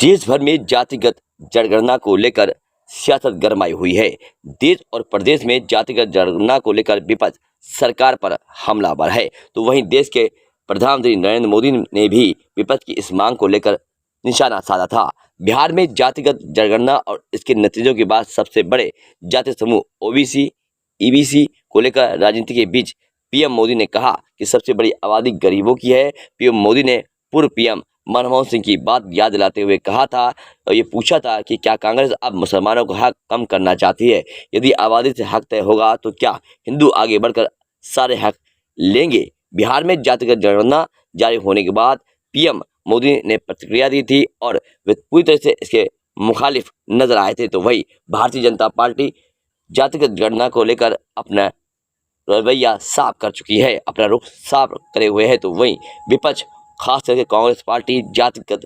देश भर में जातिगत जनगणना को लेकर सियासत गरमाई हुई है। देश और प्रदेश में जातिगत जनगणना को लेकर विपक्ष सरकार पर हमलावर है, तो वहीं देश के प्रधानमंत्री नरेंद्र मोदी ने भी विपक्ष की इस मांग को लेकर निशाना साधा था। बिहार में जातिगत जनगणना और इसके नतीजों के बाद सबसे बड़े जाति समूह ओबीसी ईबीसी को लेकर राजनीति के बीच पीएम मोदी ने कहा कि सबसे बड़ी आबादी गरीबों की है। पीएम मोदी ने पूर्व पीएम मनमोहन सिंह की बात याद दिलाते हुए कहा था और ये पूछा था कि क्या कांग्रेस अब मुसलमानों का हक कम करना चाहती है? यदि आबादी से हक तय होगा तो क्या हिंदू आगे बढ़कर सारे हक लेंगे? बिहार में जातिगत जनगणना जारी होने के बाद पीएम मोदी ने प्रतिक्रिया दी थी और वे पूरी तरह से इसके मुखालिफ नजर आए थे। तो वही भारतीय जनता पार्टी जातिगत जनगणना को लेकर अपना रवैया साफ कर चुकी है, अपना रुख साफ करे हुए है। तो वहीं विपक्ष खास करके कांग्रेस पार्टी जातिगत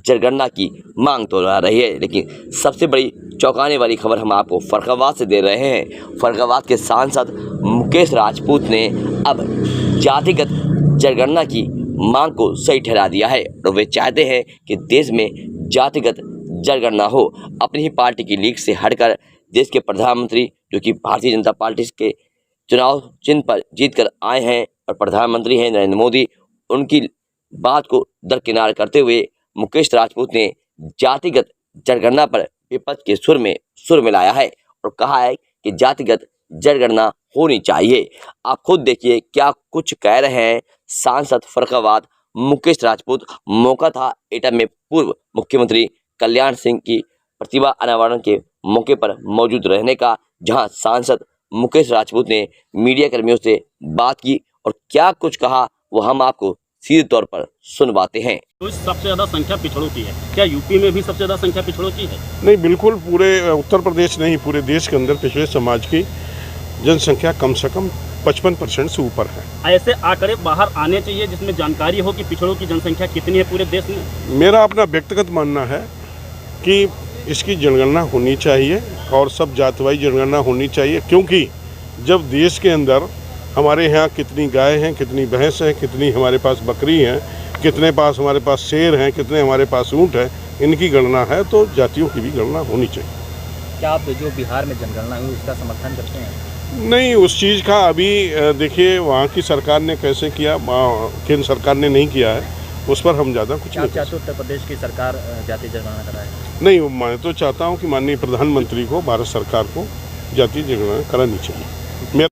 जनगणना की मांग तो ला रही है, लेकिन सबसे बड़ी चौंकाने वाली खबर हम आपको फर्रुखाबाद से दे रहे हैं। फर्रुखाबाद के सांसद मुकेश राजपूत ने अब जातिगत जनगणना की मांग को सही ठहरा दिया है और वे चाहते हैं कि देश में जातिगत जनगणना हो। अपनी ही पार्टी की लीग से हटकर देश के प्रधानमंत्री, जो कि भारतीय जनता पार्टी के चुनाव चिन्ह पर जीतकर आए हैं और प्रधानमंत्री हैं नरेंद्र मोदी, उनकी बात को दरकिनार करते हुए मुकेश राजपूत ने जातिगत जनगणना पर विपक्ष के सुर में सुर मिलाया है और कहा है कि जातिगत जनगणना होनी चाहिए। आप खुद देखिए क्या कुछ कह रहे हैं सांसद फर्रुखाबाद मुकेश राजपूत। मौका था एटा में पूर्व मुख्यमंत्री कल्याण सिंह की प्रतिभा अनावरण के मौके पर मौजूद रहने का, जहां सांसद मुकेश राजपूत ने मीडिया कर्मियों से बात की और क्या कुछ कहा वो हम आपको सीधे तौर पर सुनवाते हैं। तो सबसे ज्यादा संख्या पिछड़ों की है, क्या यूपी में भी सबसे ज्यादा संख्या पिछड़ों की है? नहीं, बिल्कुल पूरे उत्तर प्रदेश नहीं, पूरे देश के अंदर पिछड़े समाज की जनसंख्या कम से कम 55% से ऊपर है। ऐसे आंकड़े बाहर आने चाहिए जिसमें जानकारी हो कि पिछड़ों की जनसंख्या कितनी है पूरे देश में। मेरा अपना व्यक्तिगत मानना है कि इसकी जनगणना होनी चाहिए और सब जातिवाई जनगणना होनी चाहिए, क्योंकि जब देश के अंदर हमारे यहाँ कितनी गाय हैं, कितनी भैंस हैं, कितनी हमारे पास बकरी हैं, कितने पास हमारे पास शेर हैं, कितने हमारे पास ऊँट हैं, इनकी गणना है तो जातियों की भी गणना होनी चाहिए। क्या आप जो बिहार में जनगणना हुई उसका समर्थन करते हैं? नहीं, उस चीज़ का अभी देखिए वहाँ की सरकार ने कैसे किया, केंद्र सरकार ने नहीं किया है, उस पर हम ज़्यादा कुछ नहीं चाहते। उत्तर प्रदेश की सरकार जातीय जनगणना कराए? नहीं, मैं तो चाहता हूँ कि माननीय प्रधानमंत्री को, भारत सरकार को जातीय जनगणना करानी चाहिए।